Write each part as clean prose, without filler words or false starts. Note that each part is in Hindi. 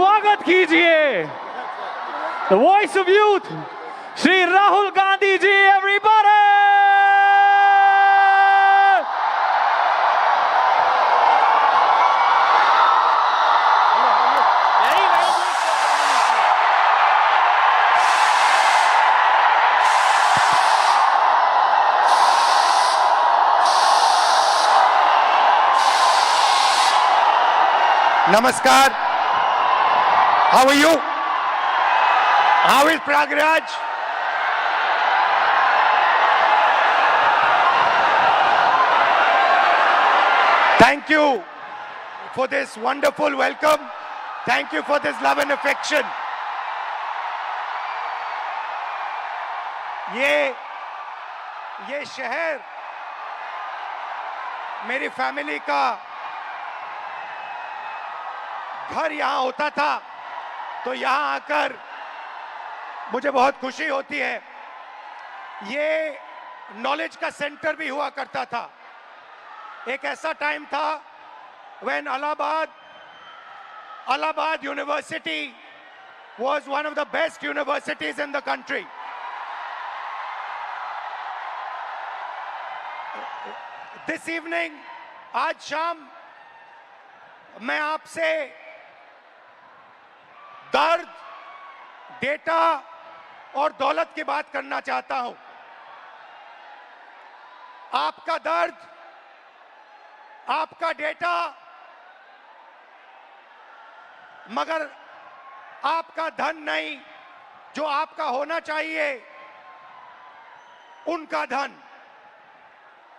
स्वागत कीजिए the voice of youth Shri Rahul Gandhi ji. Everybody Namaskar. How are you? How is Pragraj? Thank you for this wonderful welcome. Thank you for this love and affection. ये शहर मेरी फैमिली का घर यहां होता था, तो यहां आकर मुझे बहुत खुशी होती है। ये नॉलेज का सेंटर भी हुआ करता था। एक ऐसा टाइम था when Allahabad University was one of the best universities in the country. This evening, आज शाम मैं आपसे दर्द, डेटा और दौलत की बात करना चाहता हूं। आपका दर्द, आपका डेटा, मगर आपका धन नहीं, जो आपका होना चाहिए, उनका धन।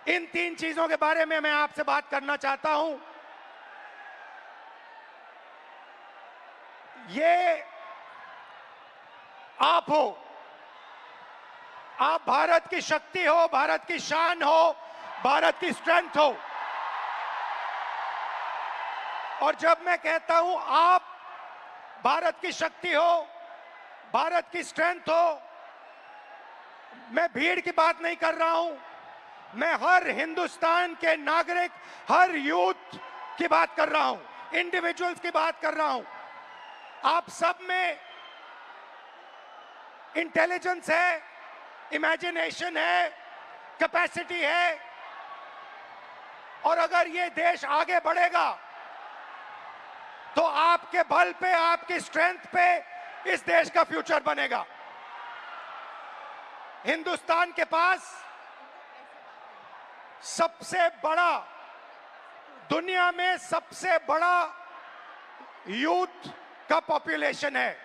इन तीन चीजों के बारे में मैं आपसे बात करना चाहता हूं। ये आप हो, आप भारत की शक्ति हो, भारत की शान हो, भारत की स्ट्रेंथ हो। और जब मैं कहता हूं आप भारत की शक्ति हो, भारत की स्ट्रेंथ हो, मैं भीड़ की बात नहीं कर रहा हूं। मैं हर हिंदुस्तान के नागरिक, हर यूथ की बात कर रहा हूं, इंडिविजुअल्स की बात कर रहा हूं। आप सब में इंटेलिजेंस है, इमेजिनेशन है, कैपेसिटी है, और अगर ये देश आगे बढ़ेगा तो आपके बल पे, आपकी स्ट्रेंथ पे इस देश का फ्यूचर बनेगा। हिंदुस्तान के पास सबसे बड़ा, दुनिया में सबसे बड़ा यूथ का पॉपुलेशन है।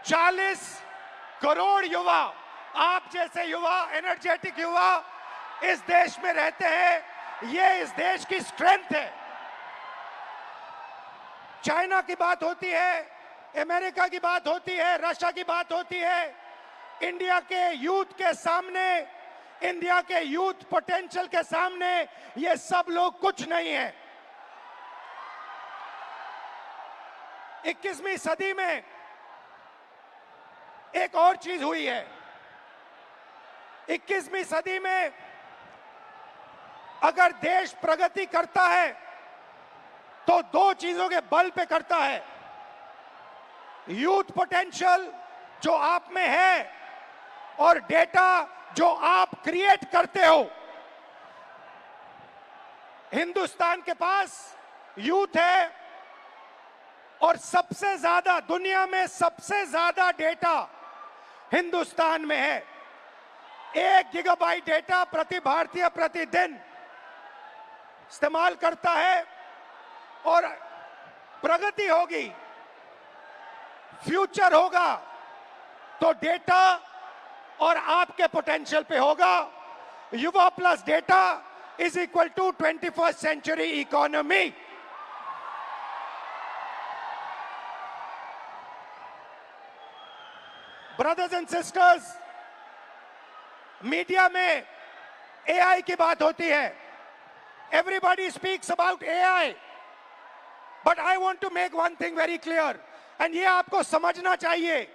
40 करोड़ युवा, आप जैसे युवा, एनर्जेटिक युवा इस देश में रहते हैं। ये इस देश की स्ट्रेंथ है। चाइना की बात होती है, अमेरिका की बात होती है, रशिया की बात होती है, इंडिया के यूथ के सामने, इंडिया के यूथ पोटेंशियल के सामने ये सब लोग कुछ नहीं है। 21वीं सदी में एक और चीज हुई है। 21वीं सदी में अगर देश प्रगति करता है तो दो चीजों के बल पे करता है। यूथ पोटेंशियल जो आप में है और डेटा जो आप क्रिएट करते हो। हिंदुस्तान के पास यूथ है और सबसे ज्यादा, दुनिया में सबसे ज्यादा डेटा हिंदुस्तान में है। 1 गीगाबाइट डेटा प्रति भारतीय प्रतिदिन इस्तेमाल करता है। और प्रगति होगी, फ्यूचर होगा, तो डेटा और आपके पोटेंशियल पे होगा। युवा plus data is equal to 21st century economy. Brothers and sisters, media में एआई की बात होती है। Everybody speaks about AI, but I want to make one thing very clear, and ये आपको समझना चाहिए।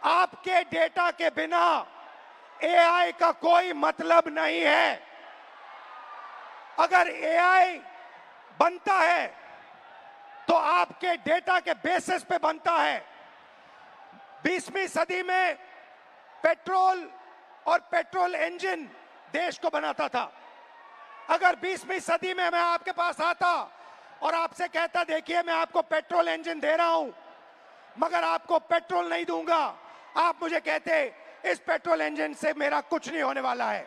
आपके डेटा के बिना एआई का कोई मतलब नहीं है। अगर एआई बनता है तो आपके डेटा के बेसिस पे बनता है। 20वीं सदी में पेट्रोल और पेट्रोल इंजन देश को बनाता था। अगर 20वीं सदी में मैं आपके पास आता और आपसे कहता देखिए मैं आपको पेट्रोल इंजन दे रहा हूं मगर आपको पेट्रोल नहीं दूंगा, आप मुझे कहते इस पेट्रोल इंजन से मेरा कुछ नहीं होने वाला है।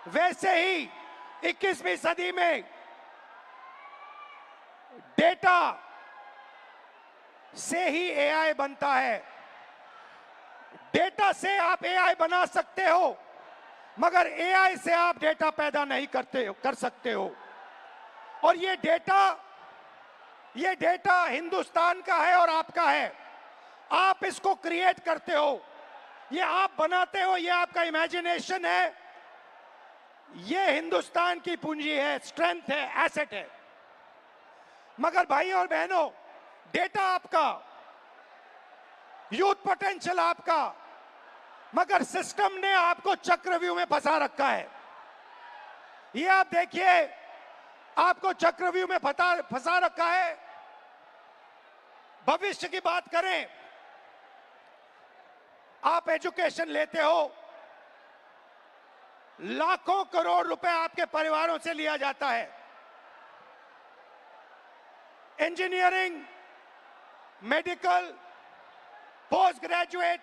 वैसे ही 21वीं सदी में डेटा से ही एआई बनता है। डेटा से आप एआई बना सकते हो मगर एआई से आप डेटा पैदा नहीं कर सकते हो। और ये डेटा हिंदुस्तान का है और आपका है। आप इसको क्रिएट करते हो, ये आप बनाते हो, ये आपका इमेजिनेशन है, ये हिंदुस्तान की पूंजी है, स्ट्रेंथ है, एसेट है। मगर भाई और बहनों, डेटा आपका, यूथ पोटेंशियल आपका, मगर सिस्टम ने आपको चक्रव्यूह में फंसा रखा है। ये आप देखिए, आपको चक्रव्यूह में फंसा रखा है। भविष्य की बात करें, आप एजुकेशन लेते हो, लाखों करोड़ रुपए आपके परिवारों से लिया जाता है। इंजीनियरिंग, मेडिकल, पोस्ट ग्रेजुएट,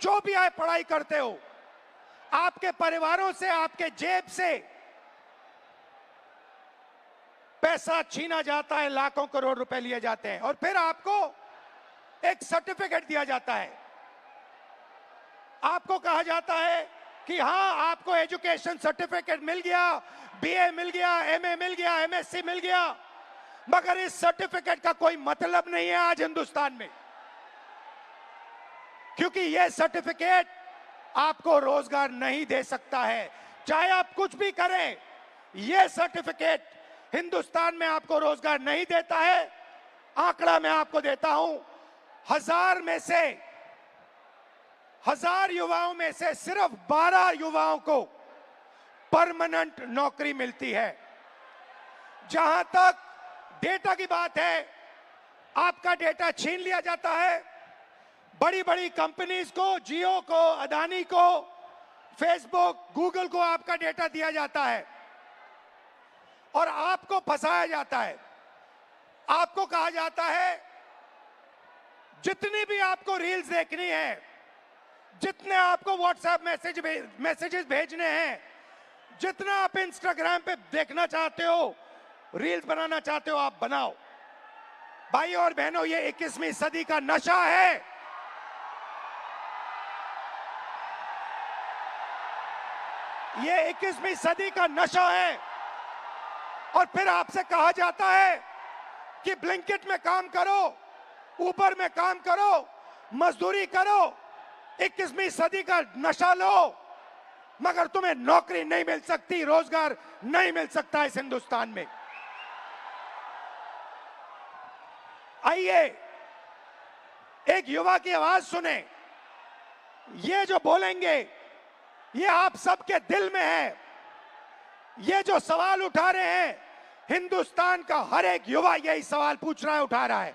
जो भी आप पढ़ाई करते हो, आपके परिवारों से, आपके जेब से पैसा छीना जाता है, लाखों करोड़ रुपए लिए जाते हैं और फिर आपको एक सर्टिफिकेट दिया जाता है। आपको कहा जाता है कि हां आपको एजुकेशन सर्टिफिकेट मिल गया, बीए मिल गया, एमए मिल गया, एमएससी मिल गया, मगर इस सर्टिफिकेट का कोई मतलब नहीं है आज हिंदुस्तान में, क्योंकि यह सर्टिफिकेट आपको रोजगार नहीं दे सकता है। चाहे आप कुछ भी करें, यह सर्टिफिकेट हिंदुस्तान में आपको रोजगार नहीं देता है। आंकड़ा मैं आपको देता हूं, 1000 युवाओं में से सिर्फ 12 युवाओं को परमानेंट नौकरी मिलती है। जहां तक डेटा की बात है, आपका डेटा छीन लिया जाता है। बड़ी बड़ी कंपनीज को, जियो को, अदानी को, फेसबुक, गूगल को आपका डेटा दिया जाता है और आपको फंसाया जाता है। आपको कहा जाता है जितनी भी आपको रील्स देखनी है, जितने आपको व्हाट्सएप मैसेजेस भेजने हैं, जितना आप इंस्टाग्राम पे देखना चाहते हो, रील्स बनाना चाहते हो, आप बनाओ। भाई और बहनों, ये 21वीं सदी का नशा है। ये 21वीं सदी का नशा है। और फिर आपसे कहा जाता है कि ब्लिंकिट में काम करो, ऊबर में काम करो, मजदूरी करो, 21वीं सदी का नशा लो, मगर तुम्हें नौकरी नहीं मिल सकती, रोजगार नहीं मिल सकता इस हिंदुस्तान में। आइए एक युवा की आवाज सुने। ये जो बोलेंगे, ये आप सबके दिल में है। ये जो सवाल उठा रहे हैं, हिंदुस्तान का हर एक युवा यही सवाल पूछ रहा है, उठा रहा है।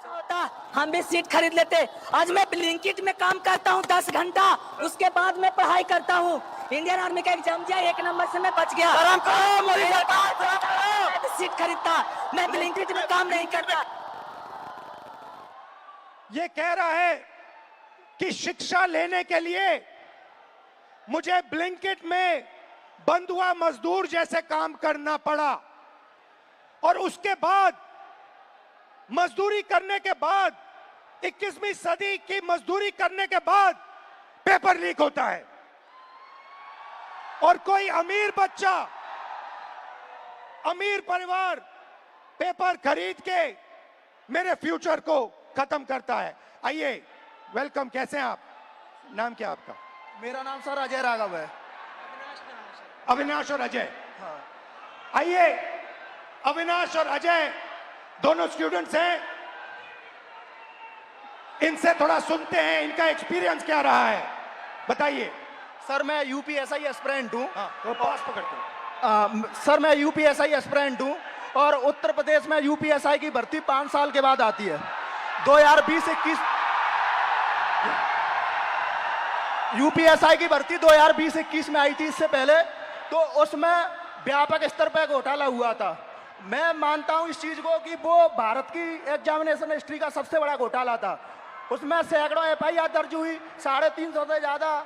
होता हम भी सीट खरीद लेते। आज मैं ब्लिंकिट में काम करता हूँ 10 घंटा, उसके बाद मैं पढ़ाई करता हूँ। इंडियन आर्मी का एग्जाम दिया, 1 नंबर से मैं बच गया। सीट खरीदता, मैं ब्लिंकिट में काम नहीं करता। ये कह रहा है कि शिक्षा लेने के लिए मुझे ब्लिंकिट में बंधुआ मजदूर जैसे काम करना पड़ा और उसके बाद मजदूरी करने के बाद, 21वीं सदी की मजदूरी करने के बाद पेपर लीक होता है और कोई अमीर बच्चा, अमीर परिवार पेपर खरीद के मेरे फ्यूचर को खत्म करता है। आइए, वेलकम। कैसे हैं आप? नाम क्या आपका? मेरा नाम सर अजय राघव है। अविनाश और अजय। आइए, अविनाश और अजय दोनों स्टूडेंट्स हैं, इनसे थोड़ा सुनते हैं, इनका एक्सपीरियंस क्या रहा है, बताइए। सर मैं यूपीएसआई एस्पिरेंट हूँ। वो पास पकड़ते हैं। सर मैं यूपीएसआई एस्पिरेंट हूँ और उत्तर प्रदेश में यूपीएसआई की भर्ती 5 साल के बाद आती है। 2020-21 यूपीएसआई की भर्ती 2020-21 में आई थी। इससे पहले तो उसमें व्यापक स्तर पर घोटाला हुआ था। मैं मानता हूं इस चीज को कि वो भारत की एग्जामिनेशन हिस्ट्री का सबसे बड़ा घोटाला था। उसमें सैकड़ों एफआईआर दर्ज हुई, 350 से ज्यादा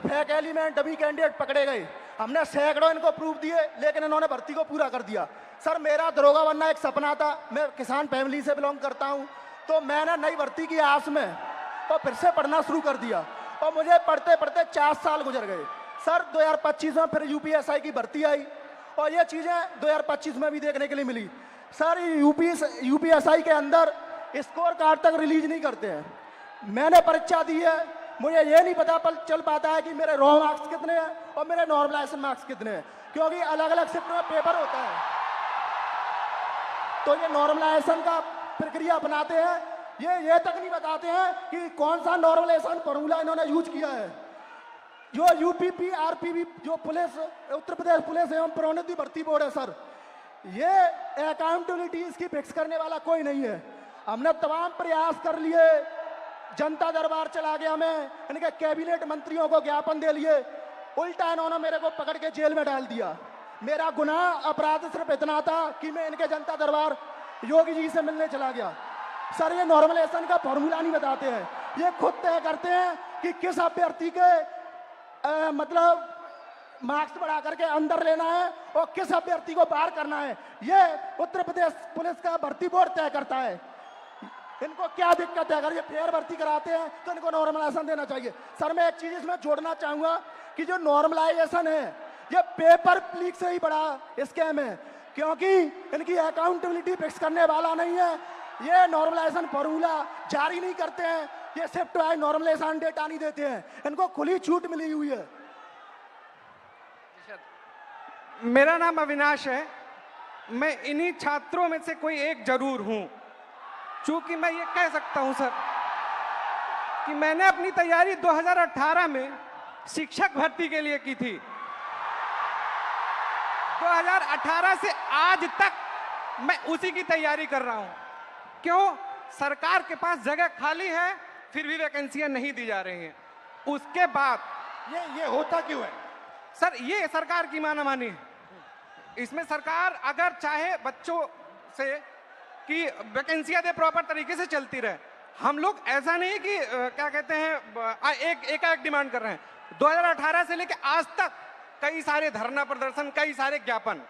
फेक एलिमेंट डमी कैंडिडेट पकड़े गए। हमने सैकड़ों इनको प्रूफ दिए, लेकिन इन्होंने भर्ती को पूरा कर दिया। सर, मेरा दरोगा बनना एक सपना था। मैं किसान फैमिली से बिलोंग करता हूं, तो मैंने नई भर्ती की आस में तो फिर से पढ़ना शुरू कर दिया और मुझे पढ़ते पढ़ते 4 साल गुजर गए। सर, 2025 में फिर यूपीएसआई की भर्ती आई और ये चीजें 2025 में भी देखने के लिए मिली। सर, यूपीएसआई के अंदर स्कोर कार्ड तक रिलीज नहीं करते हैं। मैंने परीक्षा दी है, मुझे ये नहीं पता चल पाता है कि मेरे रॉ मार्क्स कितने हैं और मेरे नॉर्मलाइजेशन मार्क्स कितने हैं, क्योंकि अलग अलग शिफ्ट में पेपर होता है। तो ये नॉर्मलाइजेशन का प्रक्रिया अपनाते हैं, ये तक नहीं बताते हैं कि कौन सा नॉर्मलाइजेशन फॉर्मूला इन्होंने यूज किया है। जो यूपीपी आरपीबी जो पुलिस उत्तर प्रदेश पुलिस एवं प्रोन्नति भर्ती बोर्ड है सर, ये अकाउंटेबिलिटी इसकी फिक्स करने वाला कोई नहीं है। हमने तमाम प्रयास कर लिए, जनता दरबार चला गया, मैं इनके कैबिनेट मंत्रियों को ज्ञापन दे लिए, उल्टा इन्होंने मेरे को पकड़ के जेल में डाल दिया। मेरा गुनाह अपराध सिर्फ इतना था कि मैं इनके जनता दरबार योगी जी से मिलने चला गया। सर, ये नॉर्मलाइजेशन का फॉर्मूला नहीं बताते हैं, ये खुद तय करते हैं कि किस अभ्यर्थी के मतलब मार्क्स बढ़ा करके अंदर लेना है और किस अभ्यर्थी को बाहर करना है। ये उत्तर प्रदेश पुलिस का भर्ती बोर्ड तय करता है। इनको क्या दिक्कत है? अगर ये फेयर भर्ती कराते हैं तो इनको नॉर्मलाइजेशन देना चाहिए। सर, मैं एक चीज इसमें जोड़ना चाहूंगा कि जो नॉर्मलाइजेशन है ये पेपर लीक से ही बड़ा स्कैम है, क्योंकि इनकी अकाउंटेबिलिटी फिक्स करने वाला नहीं है। ये नॉर्मलाइजेशन फॉर्मूला जारी नहीं करते हैं, ये शिफ्ट वाइज नॉर्मलाइजेशन डेटा नहीं देते हैं, इनको खुली छूट मिली हुई है। मेरा नाम अविनाश है, मैं इन्हीं छात्रों में से कोई एक जरूर हूं। चूंकि मैं ये कह सकता हूं सर कि मैंने अपनी तैयारी 2018 में शिक्षक भर्ती के लिए की थी। 2018 से आज तक मैं उसी की तैयारी कर रहा हूं। क्यों? सरकार के पास जगह खाली है, फिर भी वैकेंसियां नहीं दी जा रही हैं। उसके बाद ये होता क्यों है सर? ये सरकार की मानामानी है। इसमें सरकार अगर चाहे बच्चों से कि वैकेंसियां दे, प्रॉपर तरीके से चलती रहे। हम लोग ऐसा नहीं कि क्या कहते हैं एक डिमांड कर रहे हैं। 2018 से लेकर आज तक कई सारे धरना प्रदर्शन, कई सारे ज्ञापन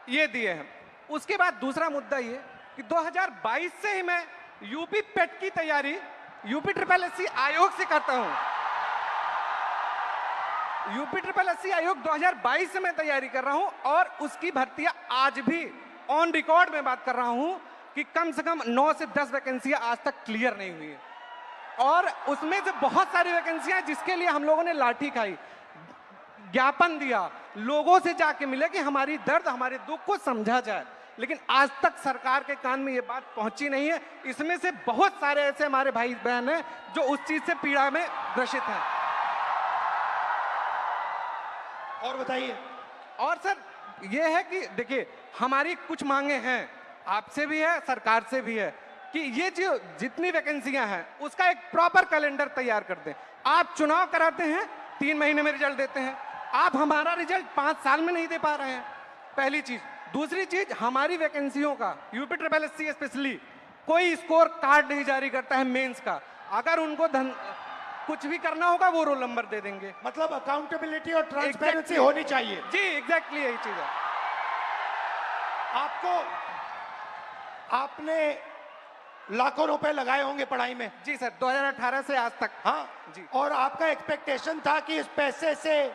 ये दिए हैं। उसके बाद दूसरा मुद्दा ये कि 2022 से ही मैं यूपी पेट की तैयारी यूपी SSS आयोग से करता हूं। यूपी SSS आयोग 2022 से मैं तैयारी कर रहा हूं और उसकी भर्तियां आज भी ऑन रिकॉर्ड में बात कर रहा हूं कि कम से कम 9 से 10 वैकेंसियां आज तक क्लियर नहीं हुई है। और उसमें से बहुत सारी वैकेंसियां जिसके लिए हम लोगों ने लाठी खाई, ज्ञापन दिया, लोगों से जाके मिले कि हमारी दर्द, हमारे दुख को समझा जाए, लेकिन आज तक सरकार के कान में ये बात पहुंची नहीं है। इसमें से बहुत सारे ऐसे हमारे भाई बहन हैं जो उस चीज से पीड़ा में ग्रसित हैं। और बताइए। और सर ये है कि देखिए, हमारी कुछ मांगे हैं, आपसे भी है, सरकार से भी है, कि ये जो जितनी वैकेंसियां हैं उसका एक प्रॉपर कैलेंडर तैयार कर दें। आप चुनाव कराते हैं, 3 महीने में रिजल्ट देते हैं, आप हमारा रिजल्ट 5 साल में नहीं दे पा रहे हैं, पहली चीज। दूसरी चीज, हमारी वैकेंसियों का यूपी SSS स्पेशली कोई स्कोर कार्ड नहीं जारी करता है मेंस का। अगर उनको कुछ भी करना होगा वो रोल नंबर दे देंगे। मतलब अकाउंटेबिलिटी और ट्रांसपेरेंसी होनी चाहिए। जी एग्जैक्टली यही चीज है। आपने लाखों रुपए लगाए होंगे पढ़ाई में। जी सर, 2018 से आज तक। हाँ जी। और आपका एक्सपेक्टेशन था कि इस पैसे से,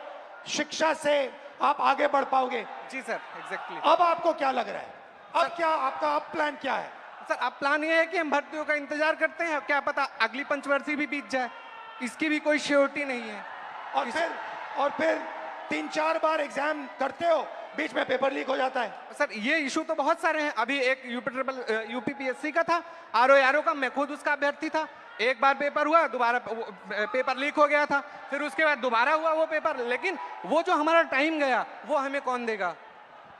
शिक्षा से आप आगे बढ़ पाओगे। जी सर, एग्जैक्टली। अब आपको क्या लग रहा है? अब क्या आपका प्लान क्या है? सर, अब प्लान ये है कि हम भर्तियों का इंतजार करते हैं, क्या पता अगली पंचवर्षीय भी बीत जाए, इसकी भी कोई श्योरिटी नहीं है। और फिर 3-4 बार एग्जाम करते हो, बीच में पेपर लीक हो जाता है। सर ये इशू तो बहुत सारे हैं। अभी एक यूपी PSC का था, RO का, मैं खुद उसका अभ्यर्थी था। एक बार पेपर हुआ, दोबारा पेपर लीक हो गया था, फिर उसके बाद दोबारा हुआ वो पेपर, लेकिन वो जो हमारा टाइम गया वो हमें कौन देगा?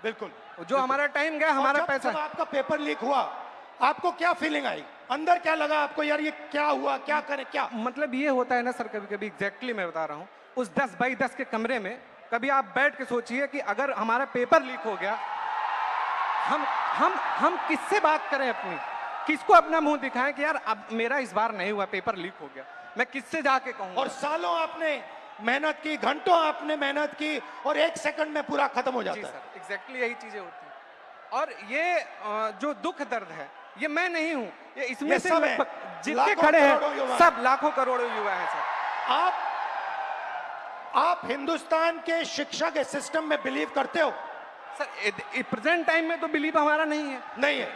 बिल्कुल। जो हमारा टाइम गया, हमारा जब पैसा। आपका पेपर लीक हुआ, आपको क्या फीलिंग आई, अंदर क्या लगा आपको, यार ये क्या हुआ, क्या करें क्या? मतलब ये होता है ना सर, कभी कभी एग्जैक्टली मैं बता रहा हूँ, उस 10 बाई 10 के कमरे में कभी आप बैठ के सोचिए कि अगर हमारा पेपर लीक हो गया, हम किससे बात करें, अपनी किसको अपना मुंह दिखाएं कि यार अब मेरा इस बार नहीं हुआ, पेपर लीक हो गया, मैं किससे जाके कहूंगा? और सालों आपने मेहनत की, घंटों आपने मेहनत की, और 1 सेकंड में पूरा खत्म हो जी जाता है। सर, एग्जैक्टली यही चीजें होती हैं। और ये जो दुख दर्द है, ये मैं नहीं हूं, ये इसमें ये से सब है। लगभग जितने लाखों खड़े करोड़ों युवा हैं, सब लाखों करोड़ों युवा हैं सर। आप हिंदुस्तान के शिक्षा के सिस्टम में बिलीव करते हो? सर प्रेजेंट टाइम में तो बिलीव हमारा नहीं है।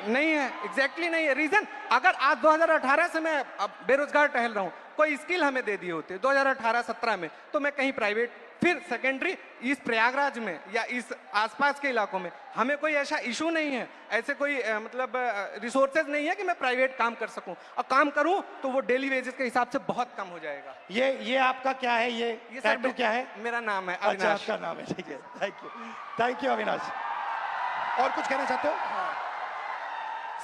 नहीं है, एग्जैक्टली नहीं है। रीजन, अगर आज 2018 से मैं अब बेरोजगार टहल रहा हूं, कोई स्किल हमें दे दिए होते 2018-17 में, तो मैं कहीं प्राइवेट, फिर सेकेंडरी, इस प्रयागराज में या इस आसपास के इलाकों में हमें कोई ऐसा इशू नहीं है, ऐसे कोई मतलब रिसोर्सेज नहीं है कि मैं प्राइवेट काम कर सकूं, और काम करूं तो वो डेली वेजेस के हिसाब से बहुत कम हो जाएगा। ये आपका क्या है, ये टैटू क्या है? मेरा नाम है अच्छा, अविनाश। आपका नाम है, ठीक है, थैंक यू अविनाश। और कुछ कहना चाहते हो?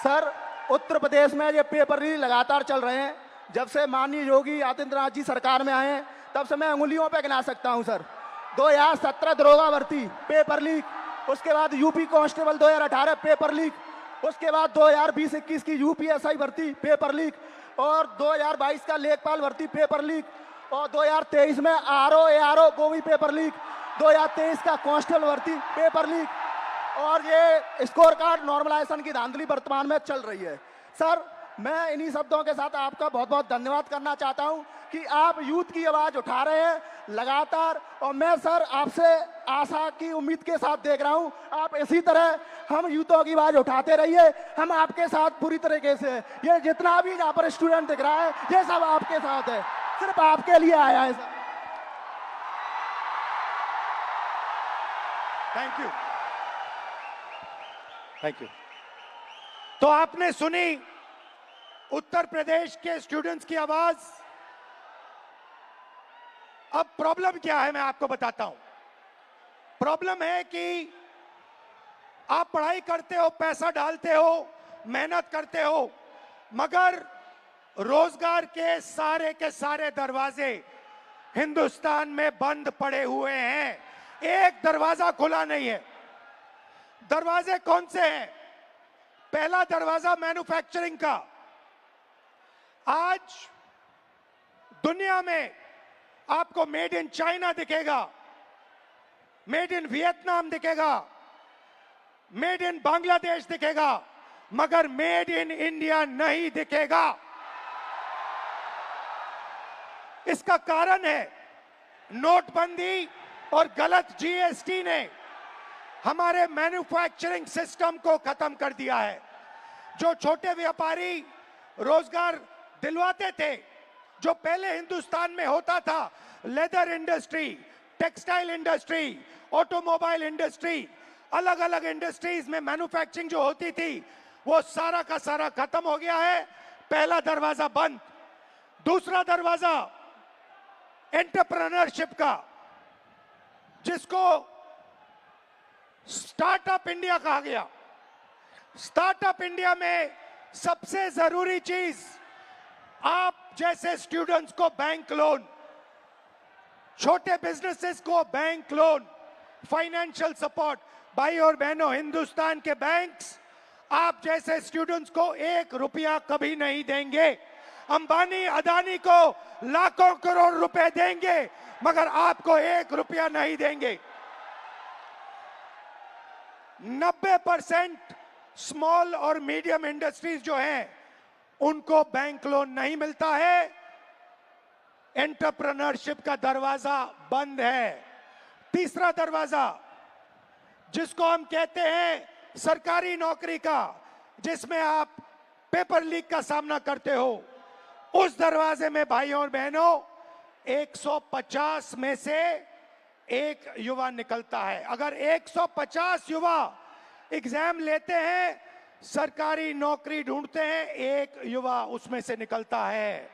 सर, उत्तर प्रदेश में ये पेपर लीक लगातार चल रहे हैं। जब से माननीय योगी आदित्यनाथ जी सरकार में आए हैं, तब से मैं उंगलियों पे गिना सकता हूं सर। 2017 दरोगा भर्ती पेपर लीक, उसके बाद यूपी कांस्टेबल 2018 पेपर लीक, उसके बाद 2020-21 की यूपीएसआई भर्ती पेपर लीक, और 2022 का लेखपाल भर्ती पेपर लीक, और 2023 में आरओ एआरओ वो भी पेपर लीक, 2023 का कांस्टेबल भर्ती पेपर लीक, और ये स्कोर कार्ड नॉर्मलाइजेशन की धांधली वर्तमान में चल रही है। सर, मैं इन्हीं शब्दों के साथ आपका बहुत बहुत धन्यवाद करना चाहता हूं कि आप यूथ की आवाज उठा रहे हैं लगातार, और मैं सर आपसे आशा की उम्मीद के साथ देख रहा हूं, आप इसी तरह हम यूथों की आवाज उठाते रहिए। हम आपके साथ पूरी तरीके से, ये जितना भी यहाँ पर स्टूडेंट दिख रहा है, ये सब आपके साथ है, सिर्फ आपके लिए आया है सर। Thank you. तो आपने सुनी उत्तर प्रदेश के स्टूडेंट्स की आवाज। अब प्रॉब्लम क्या है, मैं आपको बताता हूं। प्रॉब्लम है कि आप पढ़ाई करते हो, पैसा डालते हो, मेहनत करते हो, मगर रोजगार के सारे दरवाजे हिंदुस्तान में बंद पड़े हुए हैं, एक दरवाजा खुला नहीं है। दरवाजे कौन से हैं? पहला दरवाजा मैन्युफैक्चरिंग का। आज दुनिया में आपको मेड इन चाइना दिखेगा, मेड इन वियतनाम दिखेगा, मेड इन बांग्लादेश दिखेगा, मगर मेड इन इंडिया नहीं दिखेगा। इसका कारण है नोटबंदी और गलत जीएसटी ने हमारे मैन्युफैक्चरिंग सिस्टम को खत्म कर दिया है। जो छोटे व्यापारी रोजगार दिलवाते थे, जो पहले हिंदुस्तान में होता था, leather industry, textile industry, automobile industry, अलग अलग इंडस्ट्रीज में मैन्युफैक्चरिंग जो होती थी, वो सारा का सारा खत्म हो गया है। पहला दरवाजा बंद। दूसरा दरवाजा एंटरप्रेन्योरशिप का, जिसको स्टार्टअप इंडिया कहा गया। स्टार्टअप इंडिया में सबसे जरूरी चीज, आप जैसे स्टूडेंट्स को बैंक लोन, छोटे बिजनेसेस को बैंक लोन, फाइनेंशियल सपोर्ट। भाई और बहनों, हिंदुस्तान के बैंक्स आप जैसे स्टूडेंट्स को 1 रुपया कभी नहीं देंगे। अंबानी अदानी को लाखों करोड़ रुपए देंगे, मगर आपको 1 रुपया नहीं देंगे। 90% स्मॉल और मीडियम इंडस्ट्रीज जो हैं, उनको बैंक लोन नहीं मिलता है। एंटरप्रेन्योरशिप का दरवाजा बंद है। तीसरा दरवाजा, जिसको हम कहते हैं सरकारी नौकरी का, जिसमें आप पेपर लीक का सामना करते हो, उस दरवाजे में भाइयों और बहनों 150 में से एक युवा निकलता है। अगर 150 युवा एग्जाम लेते हैं, सरकारी नौकरी ढूंढते हैं, एक युवा उसमें से निकलता है।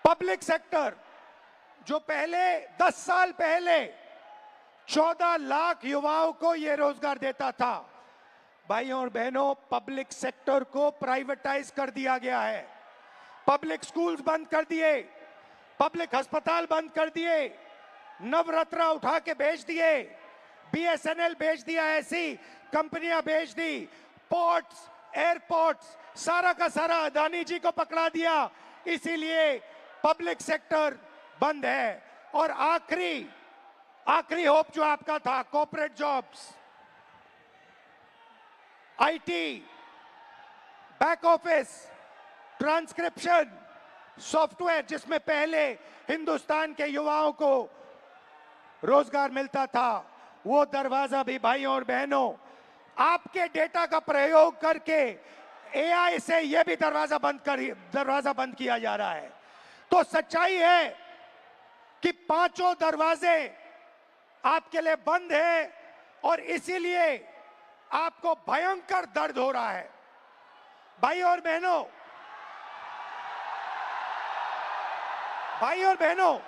पब्लिक सेक्टर, जो पहले 10 साल पहले 14 लाख युवाओं को यह रोजगार देता था। भाइयों और बहनों, पब्लिक सेक्टर को प्राइवेटाइज कर दिया गया है। पब्लिक स्कूल्स बंद कर दिए, पब्लिक अस्पताल बंद कर दिए, नवरत्ना उठा के बेच दिए, बीएसएनएल बेच दिया, ऐसी कंपनियां बेच दी, पोर्ट्स, एयरपोर्ट्स, सारा का सारा अदानी जी को पकड़ा दिया। इसीलिए पब्लिक सेक्टर बंद है। और आखिरी होप जो आपका था, corporate jobs, IT, back office, transcription, software, जिसमें पहले हिंदुस्तान के युवाओं को रोजगार मिलता था, वो दरवाजा भी भाइयों और बहनों आपके डेटा का प्रयोग करके एआई से यह भी दरवाजा बंद किया जा रहा है। तो सच्चाई है कि पांचों दरवाजे आपके लिए बंद हैं और इसीलिए आपको भयंकर दर्द हो रहा है। भाइयों और बहनों,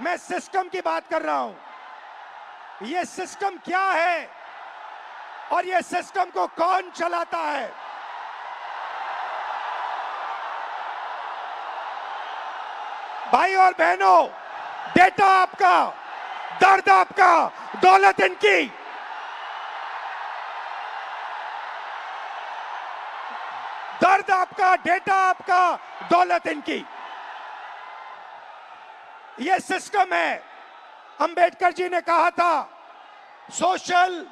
मैं सिस्टम की बात कर रहा हूं। यह सिस्टम क्या है और यह सिस्टम को कौन चलाता है? भाई और बहनों, डेटा आपका, दर्द आपका, दौलत इनकी। दर्द आपका, डेटा आपका, दौलत इनकी। यह सिस्टम है। अंबेडकर जी ने कहा था सोशल,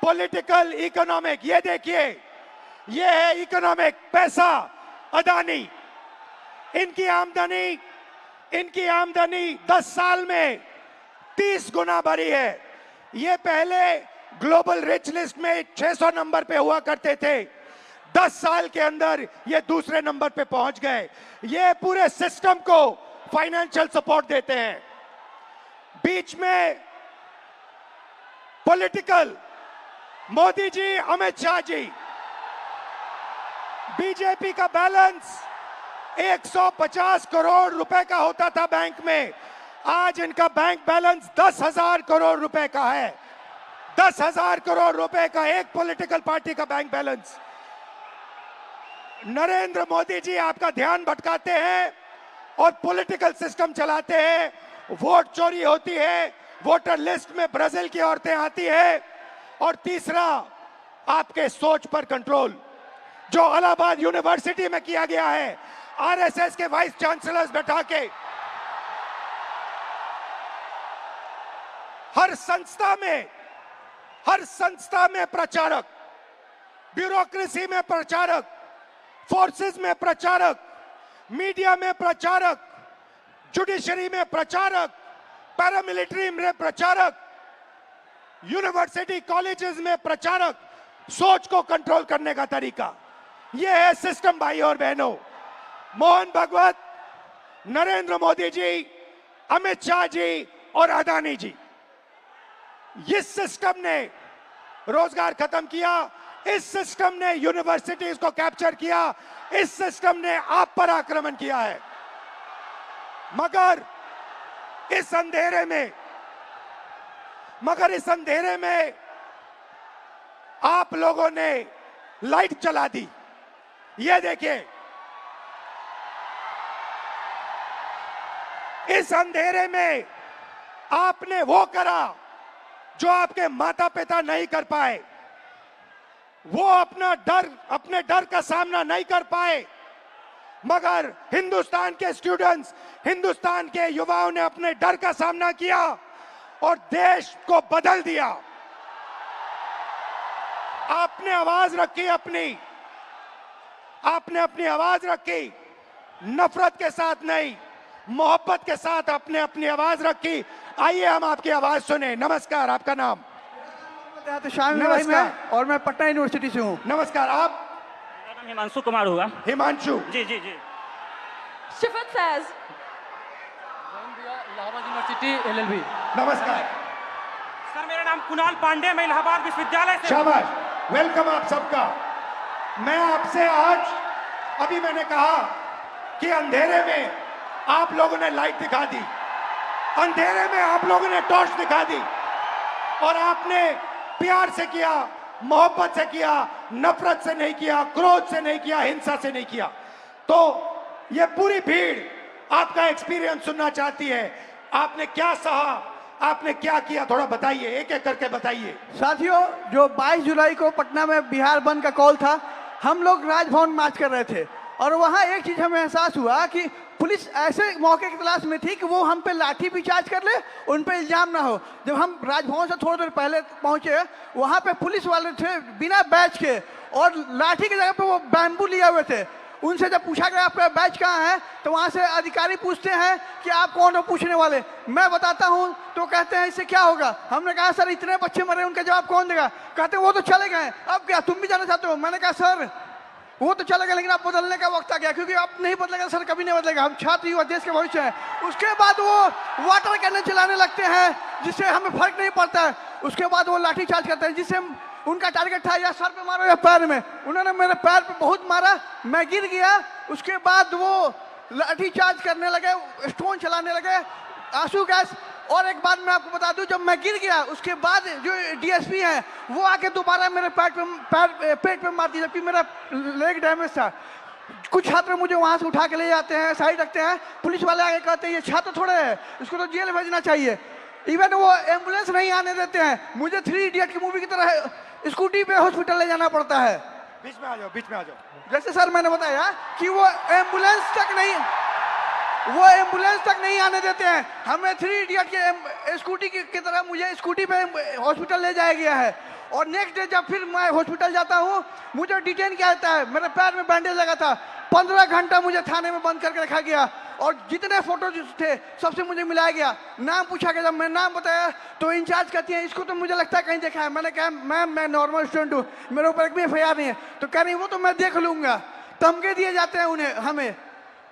पॉलिटिकल, इकोनॉमिक। ये देखिए, ये है इकोनॉमिक, पैसा, अदानी। इनकी आमदनी 10 साल में 30 गुना बढ़ी है। ये पहले ग्लोबल रिच लिस्ट में 600 नंबर पे हुआ करते थे, 10 साल के अंदर ये दूसरे नंबर पे पहुंच गए। ये पूरे सिस्टम को फाइनेंशियल सपोर्ट देते हैं। बीच में पॉलिटिकल, मोदी जी, अमित शाह जी। बीजेपी का बैलेंस 150 करोड़ रुपए का होता था बैंक में, आज इनका बैंक बैलेंस 10,000 करोड़ रुपए का है। 10,000 करोड़ रुपए का एक पॉलिटिकल पार्टी का बैंक बैलेंस। नरेंद्र मोदी जी आपका ध्यान भटकाते हैं और पॉलिटिकल सिस्टम चलाते हैं। वोट चोरी होती है, वोटर लिस्ट में ब्राजील की औरतें आती है। और तीसरा, आपके सोच पर कंट्रोल, जो इलाहाबाद यूनिवर्सिटी में किया गया है, आरएसएस के वाइस चांसलर्स बैठा के हर संस्था में प्रचारक, ब्यूरोक्रेसी में प्रचारक, फोर्सेस में प्रचारक, मीडिया में प्रचारक, जुडिशरी में प्रचारक, पैरामिलिट्री में प्रचारक, यूनिवर्सिटी कॉलेजेस में प्रचारक। सोच को कंट्रोल करने का तरीका यह है सिस्टम। भाई और बहनों, मोहन भगवत, नरेंद्र मोदी जी, अमित शाह जी और अदानी जी, इस सिस्टम ने रोजगार खत्म किया। इस सिस्टम ने यूनिवर्सिटीज को कैप्चर किया। इस सिस्टम ने आप पर आक्रमण किया है। मगर इस अंधेरे में आप लोगों ने लाइट चला दी। ये देखिए, इस अंधेरे में आपने वो करा जो आपके माता पिता नहीं कर पाए। वो अपने डर का सामना नहीं कर पाए, मगर हिंदुस्तान के स्टूडेंट्स, हिंदुस्तान के युवाओं ने अपने डर का सामना किया और देश को बदल दिया। आपने आवाज रखी आपने अपनी आवाज रखी, नफरत के साथ नहीं, मोहब्बत के साथ आपने अपनी आवाज रखी। आइए हम आपकी आवाज सुने। नमस्कार, आपका नाम? नमस्कार। और मैं पटना यूनिवर्सिटी से हूँ। नमस्कार। आप? मेरा नाम हिमांशु कुमार होगा। हिमांशु जी जी जी। शिफत फैज, इलाहाबाद यूनिवर्सिटी LLB। नमस्कार सर, मेरा नाम कुणाल पांडे, मैं इलाहाबाद विश्वविद्यालय से। शाबाश, वेलकम आप सबका। मैं आपसे आज, अभी मैंने कहा कि अंधेरे में आप लोगों ने लाइट दिखा दी, अंधेरे में आप लोगों ने टॉर्च दिखा दी। और आपने प्यार से किया, मोहब्बत से किया, नफरत से नहीं किया, क्रोध से नहीं किया, हिंसा से नहीं किया। तो ये पूरी भीड़ आपका एक्सपीरियंस सुनना चाहती है। आपने क्या सहा, आपने क्या किया, थोड़ा बताइए, एक एक करके बताइए। साथियों, जो 22 जुलाई को पटना में बिहार बंद का कॉल था, हम लोग राजभवन मार्च कर रहे थे और वहाँ एक चीज हमें एहसास हुआ कि पुलिस ऐसे मौके की तलाश में थी कि वो हम पे लाठी भी चार्ज कर ले, उन पे इल्जाम ना हो। जब हम राजभवन से थोड़ी देर पहले पहुंचे, वहाँ पे पुलिस वाले थे बिना बैच के और लाठी की जगह पे वो बैम्बू लिए हुए थे। उनसे जब पूछा गया आपका बैच कहाँ है, तो वहाँ से अधिकारी पूछते हैं कि आप कौन हो पूछने वाले। मैं बताता हूँ तो कहते हैं इससे क्या होगा। हमने कहा सर इतने बच्चे मरे, उनका जवाब कौन देगा। कहते वो तो चले गए, अब क्या तुम भी जाना चाहते हो। मैंने कहा सर वो तो चले गए, लेकिन अब बदलने का वक्त आ गया, क्योंकि अब नहीं बदलेगा सर, कभी नहीं बदलेगा। हम छात्र युवा देश के भविष्य हैं। उसके बाद वो वाटर कैनन चलाने लगते हैं जिससे हमें फर्क नहीं पड़ता है। उसके बाद वो लाठी चार्ज करते हैं, जिससे उनका टारगेट था या सर पे मारो या पैर में। उन्होंने मेरे पैर पे बहुत मारा, मैं गिर गया। उसके बाद वो लाठी चार्ज करने लगे, स्टोन चलाने लगे, आंसू गैस। और एक बात मैं आपको बता दूं, जब मैं गिर गया उसके बाद जो डीएसपी हैं वो आके दोबारा मेरे पेट पे मार दी, जबकि मेरा लेग डैमेज था। कुछ छात्र मुझे वहां से उठा के ले जाते हैं, साइड रखते हैं। पुलिस वाले आगे कहते हैं ये छात्र थोड़े हैं, इसको तो जेल भेजना चाहिए। इवन वो एम्बुलेंस नहीं आने देते हैं। मुझे 3 इडियट की मूवी की तरह स्कूटी पे हॉस्पिटल ले जाना पड़ता है। बीच में आ जाओ, बीच में आ जाओ। जैसे सर मैंने बताया कि वो एम्बुलेंस तक नहीं आने देते हैं। हमें 3 इडियट के स्कूटी की तरह मुझे स्कूटी पे हॉस्पिटल ले जाया गया है। और नेक्स्ट डे जब फिर मैं हॉस्पिटल जाता हूँ, मुझे डिटेन किया जाता है। मेरे पैर में बैंडेज लगा था, 15 घंटा मुझे थाने में बंद करके रखा गया। और जितने फोटो थे सबसे मुझे मिलाया गया, नाम पूछा गया। जब मैं नाम बताया तो इंचार्ज कहती है इसको तो मुझे लगता है कहीं देखा है। मैंने कहा मैम मैं नॉर्मल स्टूडेंट हूँ, मेरे ऊपर एक भी FIR नहीं है। तो कह रही वो तो मैं देख लूंगा। धमके दिए जाते हैं उन्हें हमें।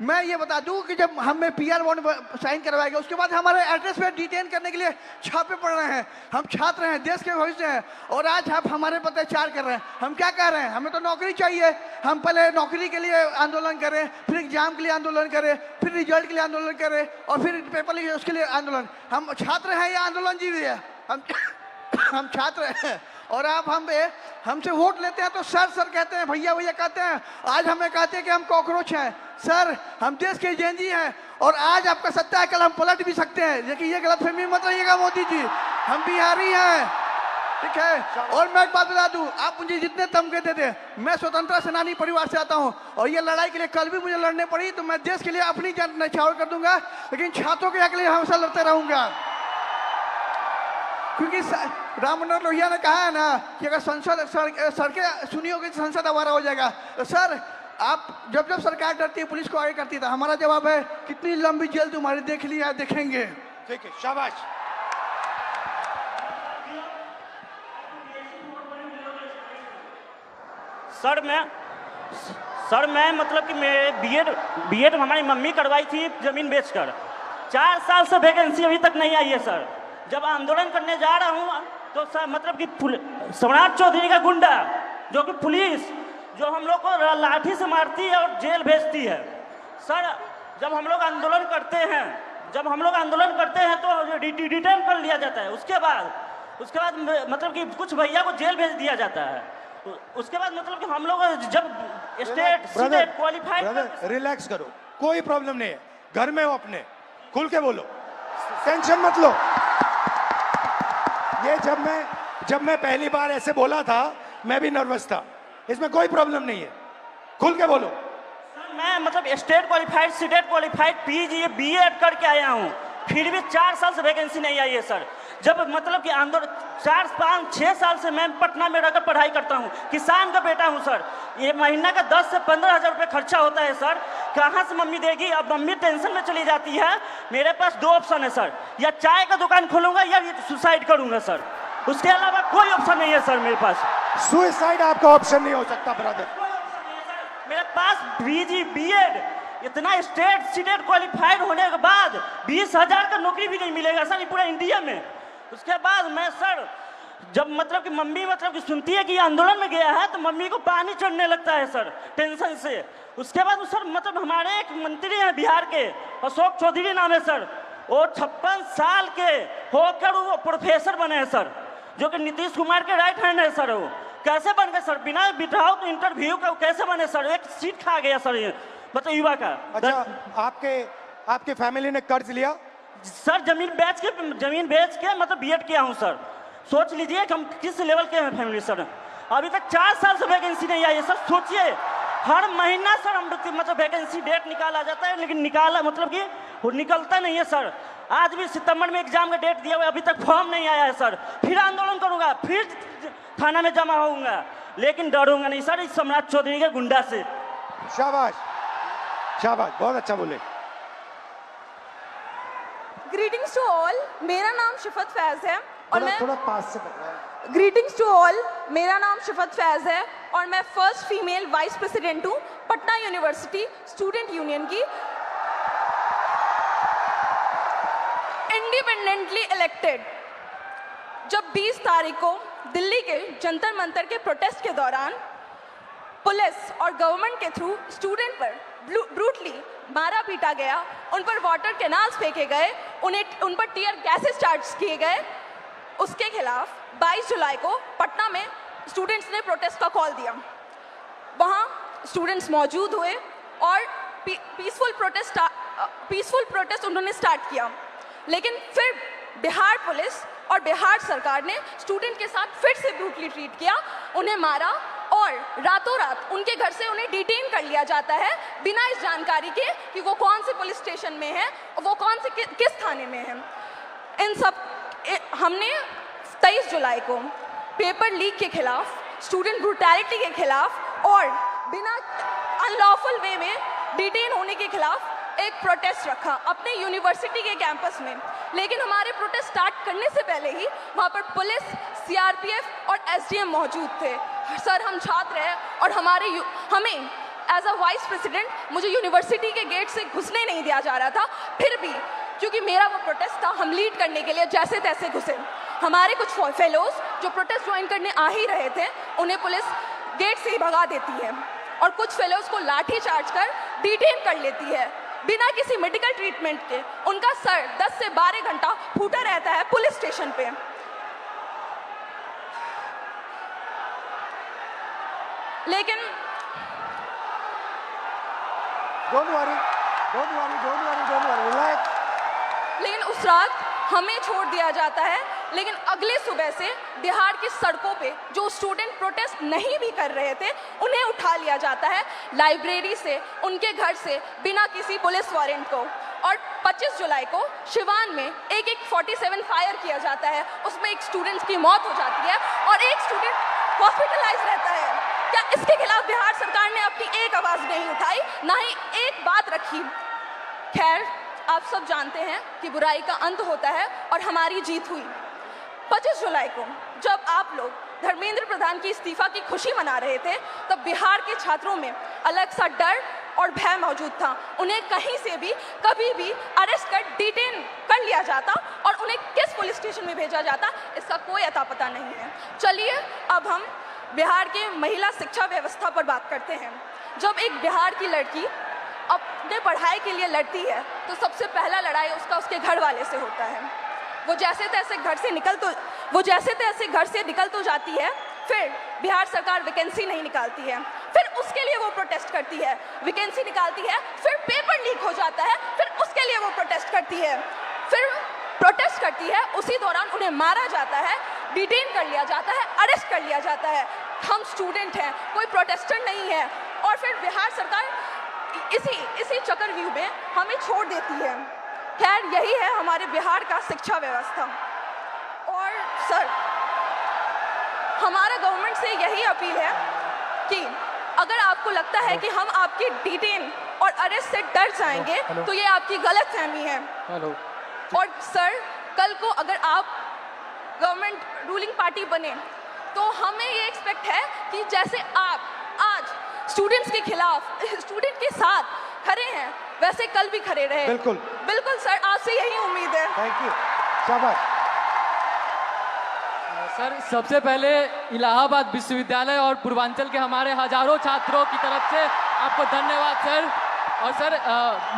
मैं ये बता दूं कि जब हमें PR बॉन्ड साइन करवाया गया, उसके बाद हमारे एड्रेस पे डिटेन करने के लिए छापे पड़ रहे हैं। हम छात्र हैं, देश के भविष्य हैं, और आज आप हमारे पर अत्याचार कर रहे हैं। हम क्या कह रहे हैं, हमें तो नौकरी चाहिए। हम पहले नौकरी के लिए आंदोलन करें, फिर एग्जाम के लिए आंदोलन करें, फिर रिजल्ट के लिए आंदोलन करें, और फिर पेपर लिखे उसके लिए आंदोलन। हम छात्र हैं या आंदोलन जीवी है? हम छात्र हैं। और आप हमसे वोट लेते हैं तो सर सर कहते हैं, भैया भैया कहते हैं। आज हमें कहते हैं कि हम कॉकरोच हैं। सर हम देश के जेनजी हैं, और आज आपका सत्ता है, कल हम पलट भी सकते हैं। लेकिन ये गलतफहमी मत रहिएगा मोदी जी, हम बिहारी हैं, ठीक है। और मैं एक बात बता दूं, आप मुझे जितने धमके देते, मैं स्वतंत्रता सेनानी परिवार से आता हूं, और ये लड़ाई के लिए कल भी मुझे लड़ने पड़ी तो मैं देश के लिए अपनी जान न्यौछावर कर दूंगा, लेकिन छात्रों के हक के लिए हमेशा लड़ते रहूंगा। क्योंकि राम मनोहर लोहिया ने कहा है ना कि अगर सड़कें सुनी होगी तो संसद आवारा हो जाएगा। तो सर आप जब सरकार डरती है पुलिस को आगे करती है, तो हमारा जवाब है कितनी लंबी जेल तुम्हारी देख लिया, देखेंगे। ठीक है, शाबाश। सर मैं मतलब कि मैं बीएड हमारी मम्मी करवाई थी जमीन बेचकर। 4 साल से वैकेंसी अभी तक नहीं आई है सर। जब आंदोलन करने जा रहा हूँ तो सर मतलब कि सम्राट चौधरी का गुंडा, जो कि पुलिस जो हम लोग को लाठी से मारती है और जेल भेजती है। सर जब हम लोग आंदोलन करते हैं तो डिटेन कर लिया जाता है। उसके बाद मतलब कि कुछ भैया को जेल भेज दिया जाता है। उसके बाद मतलब कि हम लोग जब स्टेट क्वालिफाइड। रिलैक्स करो, कोई प्रॉब्लम नहीं है, घर में हो अपने, खुल के बोलो, टेंशन मत लो। ये जब मैं पहली बार ऐसे बोला था, मैं भी नर्वस था। इसमें कोई प्रॉब्लम नहीं है, खुल के बोलो। सर मैं मतलब state qualified, CTET qualified, PG BEd करके आया हूँ, फिर भी 4 साल से वैकेंसी नहीं आई है सर। जब मतलब कि आंदोलन 4, 5, 6 साल से मैं पटना में रहकर पढ़ाई करता हूँ, किसान का बेटा हूँ सर। ये महीना का 10 से 15 हज़ार रुपये खर्चा होता है सर, कहाँ से मम्मी देगी? अब मम्मी टेंशन में चली जाती है। मेरे पास 2 ऑप्शन है सर, या चाय का दुकान खोलूंगा या सुसाइड करूंगा सर। उसके अलावा कोई ऑप्शन नहीं है सर मेरे पास। सुसाइड आपका ऑप्शन नहीं हो सकता ब्रदर। मेरे पास PG BEd, इतना स्टेट सीटेट क्वालिफाइड होने के बाद 20,000 का नौकरी भी नहीं मिलेगा सर पूरा इंडिया में। उसके बाद मैं सर जब मतलब कि मम्मी मतलब कि सुनती है कि आंदोलन में गया है, तो मम्मी को पानी चढ़ने लगता है सर टेंशन से। उसके बाद सर मतलब हमारे एक मंत्री हैं बिहार के, अशोक चौधरी नाम है सर, वो 56 साल के होकर वो प्रोफेसर बने हैं सर। जो कि नीतीश कुमार के राइट हैंड है सर। वो कैसे बन गए सर? बिना बिठाओ तो इंटरव्यू का कैसे बने सर? एक सीट खा गया सर ये, मतलब युवा का। अच्छा, आपके फैमिली ने कर्ज लिया? सर जमीन बेच के मतलब बीएड किया हूँ सर। सोच लीजिए कि हम किस लेवल के हैं फैमिली सर। अभी तक 4 साल से वैकेंसी नहीं आई है सर। सोचिए, हर महीना सर हम मतलब वैकेंसी डेट निकाला जाता है, लेकिन निकाला मतलब कि वो निकलता नहीं है सर। आज भी सितंबर में एग्जाम का डेट दिया हुआ है, अभी तक फॉर्म नहीं आया है सर। फिर आंदोलन करूंगा, फिर थाना में जमा होऊंगा, लेकिन डरूंगा नहीं सर इस सम्राट चौधरी के गुंडा से। शाबाश, शाबाश, बहुत अच्छा बोले। ग्रीटिंग्स टू ऑल, मेरा नाम शिफत फैज है और मैं थोड़ा पास से पकड़ा। ग्रीटिंग्स टू ऑल, मेरा नाम शिफत फैज है और मैं फर्स्ट फीमेल वाइस प्रेसिडेंट हूँ पटना यूनिवर्सिटी स्टूडेंट यूनियन की, इंडिपेंडेंटली इलेक्टेड। जब 20 तारीख को दिल्ली के जंतर मंतर के प्रोटेस्ट के दौरान पुलिस और गवर्नमेंट के थ्रू स्टूडेंट पर ब्रूटली मारा पीटा गया, उन पर वाटर कैनाल्स फेंके गए, उन पर टीयर गैसेस चार्ज किए गए, उसके खिलाफ 22 जुलाई को पटना में स्टूडेंट्स ने प्रोटेस्ट का कॉल दिया। वहाँ स्टूडेंट्स मौजूद हुए और पीसफुल प्रोटेस्ट उन्होंने स्टार्ट किया, लेकिन फिर बिहार पुलिस और बिहार सरकार ने स्टूडेंट के साथ फिर से ब्रूटली ट्रीट किया, उन्हें मारा और रातों रात उनके घर से उन्हें डिटेन कर लिया जाता है बिना इस जानकारी के कि वो कौन से पुलिस स्टेशन में है, वो कौन से किस थाने में है। इन सब हमने 23 जुलाई को पेपर लीक के खिलाफ, स्टूडेंट ब्रूटैलिटी के खिलाफ और बिना अनलॉफुल वे में डिटेन होने के खिलाफ एक प्रोटेस्ट रखा अपने यूनिवर्सिटी के कैंपस में। लेकिन हमारे प्रोटेस्ट स्टार्ट करने से पहले ही वहाँ पर पुलिस, सीआरपीएफ और एसडीएम मौजूद थे। सर हम छात्र हैं और हमें एज अ वाइस प्रेसिडेंट मुझे यूनिवर्सिटी के गेट से घुसने नहीं दिया जा रहा था। फिर भी क्योंकि मेरा वो प्रोटेस्ट था, हम लीड करने के लिए जैसे तैसे घुसे। हमारे कुछ फेलोज जो प्रोटेस्ट ज्वाइन करने आ ही रहे थे, उन्हें पुलिस गेट से ही भगा देती है और कुछ फेलोज को लाठी चार्ज कर डिटेन कर लेती है बिना किसी मेडिकल ट्रीटमेंट के। उनका सर 10 से 12 घंटा फूटा रहता है पुलिस स्टेशन पे। लेकिन डोंट वरी, रिलैक्स। लेकिन उस रात हमें छोड़ दिया जाता है, लेकिन अगले सुबह से बिहार की सड़कों पे जो स्टूडेंट प्रोटेस्ट नहीं भी कर रहे थे उन्हें उठा लिया जाता है लाइब्रेरी से, उनके घर से, बिना किसी पुलिस वारंट को। और 25 जुलाई को शिवान में एक 47 फायर किया जाता है, उसमें एक स्टूडेंट की मौत हो जाती है और एक स्टूडेंट हॉस्पिटलाइज रहता है। क्या इसके खिलाफ बिहार सरकार ने अपनी एक आवाज़ नहीं उठाई, ना ही एक बात रखी? खैर, आप सब जानते हैं कि बुराई का अंत होता है और हमारी जीत हुई। 25 जुलाई को जब आप लोग धर्मेंद्र प्रधान की इस्तीफा की खुशी मना रहे थे, तब बिहार के छात्रों में अलग सा डर और भय मौजूद था। उन्हें कहीं से भी कभी भी अरेस्ट कर डिटेन कर लिया जाता और उन्हें किस पुलिस स्टेशन में भेजा जाता, इसका कोई अता पता नहीं है। चलिए अब हम बिहार के महिला शिक्षा व्यवस्था पर बात करते हैं। जब एक बिहार की लड़की अपने पढ़ाई के लिए लड़ती है तो सबसे पहला लड़ाई उसका उसके घर वाले से होता है। वो जैसे तैसे घर से निकल तो जाती है, फिर बिहार सरकार वैकेंसी नहीं निकालती है, फिर उसके लिए वो प्रोटेस्ट करती है, वैकेंसी निकालती है, फिर पेपर लीक हो जाता है, फिर उसके लिए वो प्रोटेस्ट करती है, फिर प्रोटेस्ट करती है, उसी दौरान उन्हें मारा जाता है, डिटेन कर लिया जाता है, अरेस्ट कर लिया जाता है। हम स्टूडेंट हैं, कोई प्रोटेस्टर नहीं है, और फिर बिहार सरकार इसी चक्रव्यूह में हमें छोड़ देती है। खैर, यही है हमारे बिहार का शिक्षा व्यवस्था। और सर, हमारा गवर्नमेंट से यही अपील है कि अगर आपको लगता है कि हम आपके डिटेन और अरेस्ट से डर जाएंगे तो ये आपकी गलतफहमी है। और सर, कल को अगर आप गवर्नमेंट रूलिंग पार्टी बने तो हमें ये एक्सपेक्ट है कि जैसे आप आज स्टूडेंट्स के खिलाफ, स्टूडेंट के साथ खड़े हैं, वैसे कल भी खड़े रहे। बिल्कुल बिल्कुल सर, आपसे यही उम्मीद है। थैंक यू, शाबाश। सर, सबसे पहले इलाहाबाद विश्वविद्यालय और पूर्वांचल के हमारे हजारों छात्रों की तरफ से आपको धन्यवाद सर। और सर,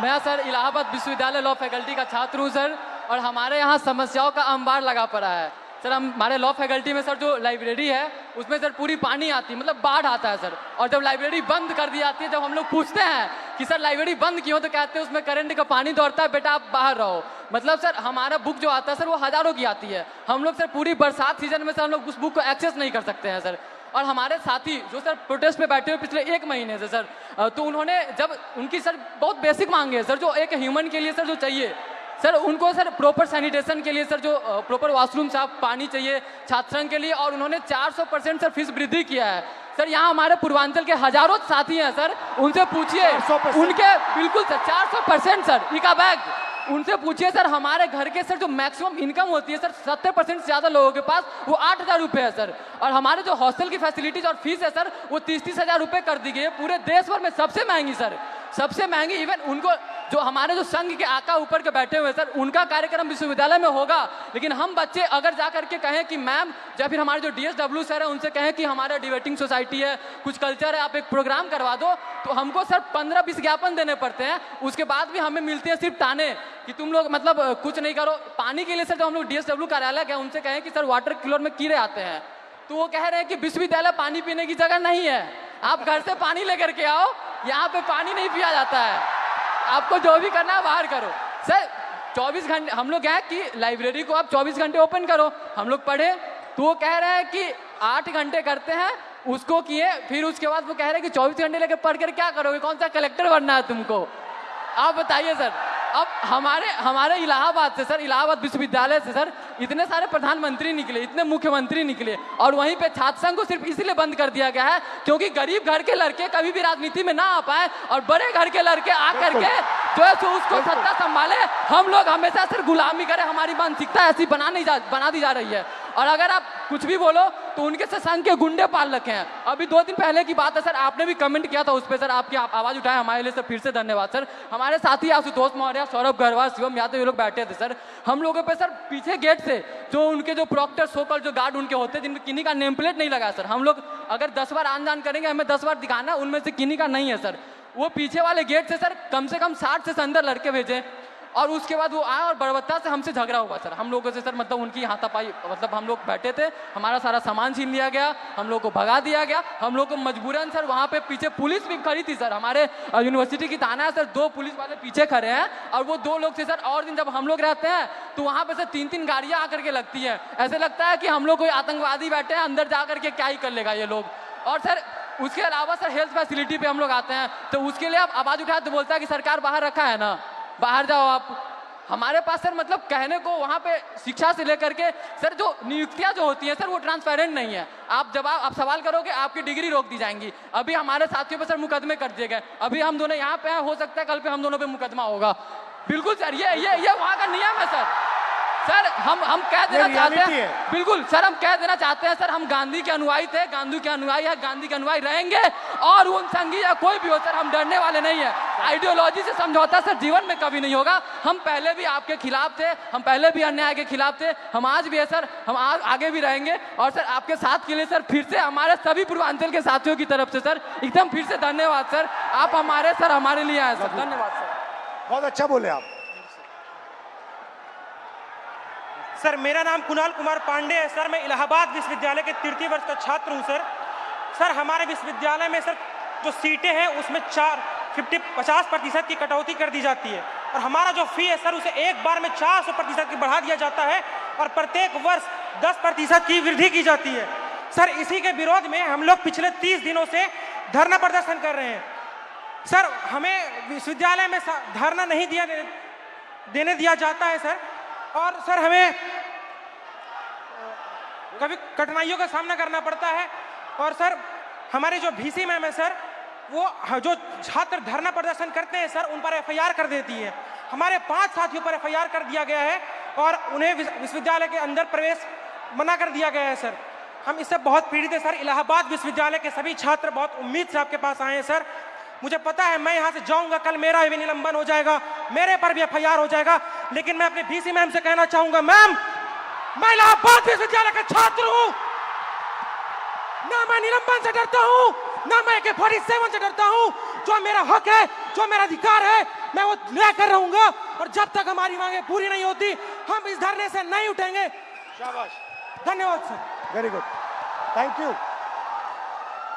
मैं सर इलाहाबाद विश्वविद्यालय लॉ फैकल्टी का छात्र हूँ सर, और हमारे यहाँ समस्याओं का अंबार लगा पड़ा है। सर हमारे लॉ फैकल्टी में सर जो लाइब्रेरी है उसमें सर पूरी पानी आती है, मतलब बाढ़ आता है सर। और जब लाइब्रेरी बंद कर दी जाती है, जब हम लोग पूछते हैं कि सर लाइब्रेरी बंद क्यों, तो कहते हैं उसमें करंट का पानी दौड़ता है, बेटा आप बाहर रहो। मतलब सर हमारा बुक जो आता है सर वो हज़ारों की आती है, हम लोग सर पूरी बरसात सीजन में सर हम लोग उस बुक को एक्सेस नहीं कर सकते हैं सर। और हमारे साथी जो सर प्रोटेस्ट पे बैठे हुए पिछले 1 महीने से सर, तो उन्होंने जब उनकी सर बहुत बेसिक मांगे सर जो एक ह्यूमन के लिए सर जो चाहिए सर, उनको सर प्रॉपर सैनिटेशन के लिए सर जो प्रॉपर वॉशरूम साफ पानी चाहिए छात्र संघ के लिए, और उन्होंने 400% सर फीस वृद्धि किया है सर। यहाँ हमारे पूर्वांचल के हजारों साथी हैं सर, उनसे पूछिए उनके बिल्कुल सर 400% सर इका बैग, उनसे पूछिए सर हमारे घर के सर जो मैक्सिमम इनकम होती है सर 70% से ज़्यादा लोगों के पास वो 8,000 रुपये है सर। और हमारे जो हॉस्टल की फैसिलिटीज और फीस है सर वो 30-30 हज़ार रुपये कर दी गई है, पूरे देश भर में सबसे महंगी सर, सबसे महंगी। इवन उनको जो हमारे जो संघ के आका ऊपर के बैठे हुए सर, उनका कार्यक्रम विश्वविद्यालय में होगा, लेकिन हम बच्चे अगर जा करके कहें कि मैम, या फिर हमारे जो DSW सर है उनसे कहें कि हमारा डिबेटिंग सोसाइटी है, कुछ कल्चर है, आप एक प्रोग्राम करवा दो, तो हमको सर 15-20 ज्ञापन देने पड़ते हैं। उसके बाद भी हमें मिलते हैं सिर्फ ताने कि तुम लोग मतलब कुछ नहीं करो। पानी के लिए सर जो हम लोग DSW कार्यालय गए उनसे कहें कि सर वाटर कूलर में कीड़े आते हैं, तो वो कह रहे हैं कि विश्वविद्यालय पानी पीने की जगह नहीं है, आप घर से पानी लेकर के आओ, यहाँ पे पानी नहीं पिया जाता है, आपको जो भी करना है बाहर करो। सर 24 घंटे हम लोग हैं कि लाइब्रेरी को आप 24 घंटे ओपन करो, हम लोग पढ़े, तो वो कह रहे हैं कि 8 घंटे करते हैं, उसको किए, फिर उसके बाद वो कह रहे हैं कि 24 घंटे लेकर पढ़ कर क्या करोगे, कौन सा कलेक्टर बनना है तुमको, आप बताइए सर। अब हमारे इलाहाबाद से सर, इलाहाबाद विश्वविद्यालय से सर इतने सारे प्रधानमंत्री निकले, इतने मुख्यमंत्री निकले, और वहीं पे छात्र संघ को सिर्फ इसलिए बंद कर दिया गया है क्योंकि गरीब घर के लड़के कभी भी राजनीति में ना आ पाए और बड़े घर के लड़के आकर के जो है सो उसको सत्ता संभाले, हम लोग हमेशा सर गुलामी करें, हमारी मानसिकता ऐसी बना दी जा रही है। और अगर आप कुछ भी बोलो तो उनके से संघ के गुंडे पाल रखे हैं। अभी 2 दिन पहले की बात है सर, आपने भी कमेंट किया था उस पर सर, आपकी आवाज़ उठाए हमारे लिए सर, फिर से धन्यवाद सर। हमारे साथी आशुतोष मौर्य, सौरभ गढ़वाल, शिवम यादव, ये लोग बैठे थे सर, हम लोगों पे सर पीछे गेट से जो उनके जो प्रॉक्टर सोकल जो गार्ड उनके होते हैं जिनमें किन्हीं का नेम प्लेट नहीं लगा सर, हम लोग अगर 10 बार आन जान करेंगे हमें 10 बार दिखाना, उनमें से किन्हीं का नहीं है सर, वो पीछे वाले गेट से सर कम से कम 60 से अंदर लड़के भेजे, और उसके बाद वो आए और बर्बरता से हमसे झगड़ा हुआ सर, हम लोगों से सर, मतलब उनकी हाथापाई, मतलब हम लोग बैठे थे, हमारा सारा सामान छीन लिया गया, हम लोग को भगा दिया गया, हम लोग को मजबूरन सर वहाँ पे पीछे पुलिस भी खड़ी थी सर, हमारे यूनिवर्सिटी की थाना है सर, 2 पुलिस वाले पीछे खड़े हैं, और वो 2 लोग थे सर। और दिन जब हम लोग रहते हैं तो वहाँ पे सर 3-3 गाड़ियाँ आकर के लगती है, ऐसे लगता है कि हम लोग कोई आतंकवादी बैठे हैं, अंदर जा करके क्या ही कर लेगा ये लोग। और सर उसके अलावा सर हेल्थ फैसिलिटी पे हम लोग आते हैं तो उसके लिए आप आवाज़ उठाए तो बोलता है कि सरकार बाहर रखा है ना, बाहर जाओ आप। हमारे पास सर मतलब कहने को वहाँ पे शिक्षा से लेकर के सर जो नियुक्तियाँ जो होती हैं सर वो ट्रांसपेरेंट नहीं है, आप सवाल करोगे आपकी डिग्री रोक दी जाएंगी। अभी हमारे साथियों पे सर मुकदमे कर दिए गए, अभी हम दोनों यहाँ पे हैं, हो सकता है कल पे हम दोनों पे मुकदमा होगा। बिल्कुल सर, ये वहाँ का नियम है सर हम कह देना चाहते हैं, बिल्कुल सर हम कह देना चाहते हैं सर, हम गांधी के अनुयायी थे, गांधी के अनुयायी है, गांधी के अनुयायी रहेंगे, और उन संघी या कोई भी हो सर हम डरने वाले नहीं है। आइडियोलॉजी से समझौता सर जीवन में कभी नहीं होगा, हम पहले भी आपके खिलाफ थे, हम पहले भी अन्याय के खिलाफ थे, हम आज भी है सर, हम आगे भी रहेंगे। और सर आपके साथ के लिए सर फिर से हमारे सभी पूर्वांचल के साथियों की तरफ से सर एकदम फिर से धन्यवाद सर, आप हमारे लिए आए सर, धन्यवाद सर। बहुत अच्छा बोले आप। सर मेरा नाम कुणाल कुमार पांडे है सर, मैं इलाहाबाद विश्वविद्यालय के 3य वर्ष का छात्र हूं सर। हमारे विश्वविद्यालय में सर जो सीटें हैं उसमें 50% की कटौती कर दी जाती है, और हमारा जो फी है सर उसे एक बार में 400% की बढ़ा दिया जाता है, और प्रत्येक वर्ष 10% की वृद्धि की जाती है। सर इसी के विरोध में हम लोग पिछले 30 दिनों से धरना प्रदर्शन कर रहे हैं सर। हमें विश्वविद्यालय में धरना नहीं देने दिया जाता है सर, और सर हमें कभी कठिनाइयों का सामना करना पड़ता है। और सर हमारे जो VC मैम है सर, वो जो छात्र धरना प्रदर्शन करते हैं सर उन पर FIR कर देती है। हमारे 5 साथियों पर FIR कर दिया गया है और उन्हें विश्वविद्यालय के अंदर प्रवेश मना कर दिया गया है सर। हम इससे बहुत पीड़ित हैं सर। इलाहाबाद विश्वविद्यालय के सभी छात्र बहुत उम्मीद से आपके पास आए हैं सर। मुझे पता है मैं यहाँ से जाऊंगा, कल मेरा भी निलंबन हो जाएगा, मेरे पर भी FIR हो जाएगा, लेकिन मैं अपने VC मैम से कहना चाहूंगा, मैम मैं इलाहाबाद विश्वविद्यालय का छात्र हूँ, ना मैं निलंबन से डरता हूँ, ना मैं AK-47 से डरता हूँ। जो मेरा हक है, जो मेरा अधिकार है, मैं वो लेकर रहूंगा, और जब तक हमारी मांगे पूरी नहीं होती हम इस धरने से नहीं उठेंगे। शाबाश। धन्यवाद sir. Very good, thank you,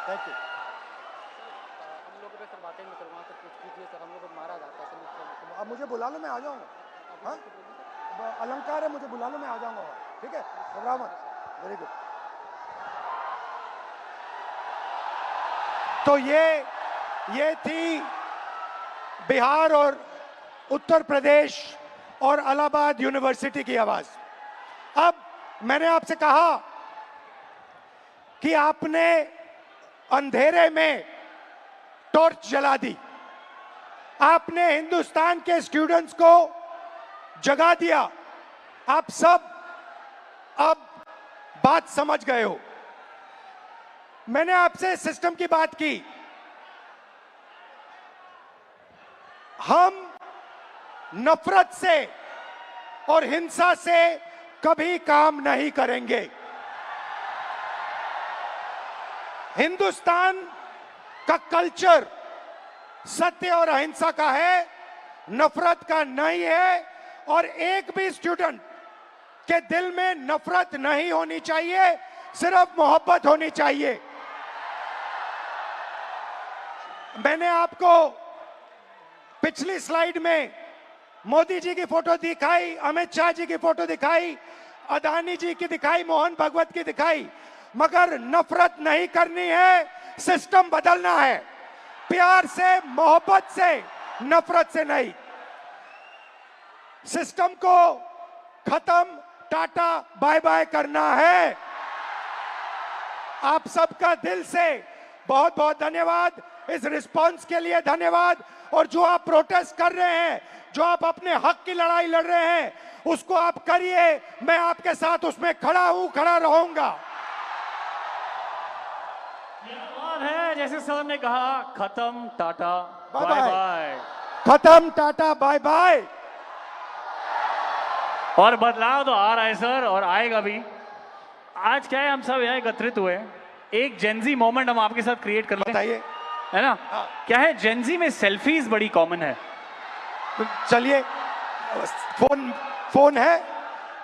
thank you. हम लोग पे सर बातें मत करवाओ सर, कुछ कीजिए सर, हम लोग को मारा जाता है सर। अब मुझे बुला लो, मैं आ जाऊंगा। हाँ, अलंकार है, मुझे बुला लो, मैं आ जाऊंगा। ठीक है, घबराओ मत। Very good. तो ये थी बिहार और उत्तर प्रदेश और इलाहाबाद यूनिवर्सिटी की आवाज। अब मैंने आपसे कहा कि आपने अंधेरे में टॉर्च जला दी, आपने हिंदुस्तान के स्टूडेंट्स को जगा दिया। आप सब अब बात समझ गए हो। मैंने आपसे सिस्टम की बात की। हम नफरत से और हिंसा से कभी काम नहीं करेंगे। हिंदुस्तान का कल्चर सत्य और अहिंसा का है, नफरत का नहीं है। और एक भी स्टूडेंट के दिल में नफरत नहीं होनी चाहिए, सिर्फ मोहब्बत होनी चाहिए। मैंने आपको पिछली स्लाइड में मोदी जी की फोटो दिखाई, अमित शाह जी की फोटो दिखाई, अदानी जी की दिखाई, मोहन भागवत की दिखाई, मगर नफरत नहीं करनी है, सिस्टम बदलना है। प्यार से, मोहब्बत से, नफरत से नहीं। सिस्टम को खत्म, टाटा बाय बाय करना है। आप सबका दिल से बहुत बहुत धन्यवाद, इस रिस्पांस के लिए धन्यवाद। और जो आप प्रोटेस्ट कर रहे हैं, जो आप अपने हक की लड़ाई लड़ रहे हैं, उसको आप करिए। मैं आपके साथ उसमें खड़ा हूं, खड़ा रहूंगा। है जैसे सर ने कहा, खत्म tata bye bye bye. Bye, खत्म टाटा बाय बाय। और बदलाव तो आ रहा है सर, और आएगा भी। आज क्या है, हम सब यहाँ एकत्रित हुए हैं, एक जेंजी मोमेंट हम आपके साथ क्रिएट कर लें, बताइए, है ना? क्या है, जेंजी में सेल्फीज बड़ी कॉमन है। चलिए, फोन है,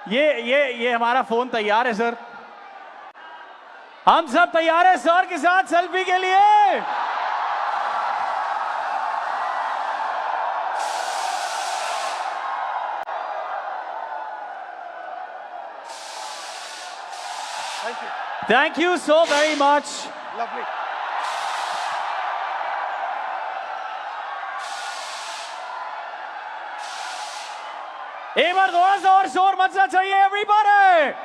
ये हमारा फोन तैयार है सर, हम सब तैयार है सर के साथ सेल्फी के लिए। Thank you so very much. Lovely. एक बार थोड़ा सा और शोर मचना चाहिए everybody.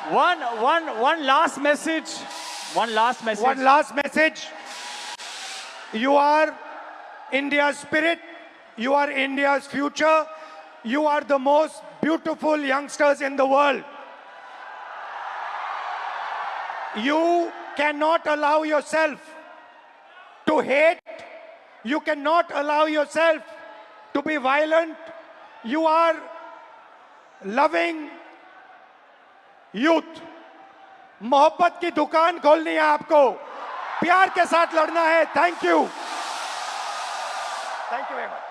One last message. One last message. You are India's spirit. You are India's future. You are the most beautiful youngsters in the world. You cannot allow yourself to hate. You cannot allow yourself to be violent. You are loving youth. मोहब्बत की दुकान खोलनी है आपको, प्यार के साथ लड़ना है। Thank you, thank you very much.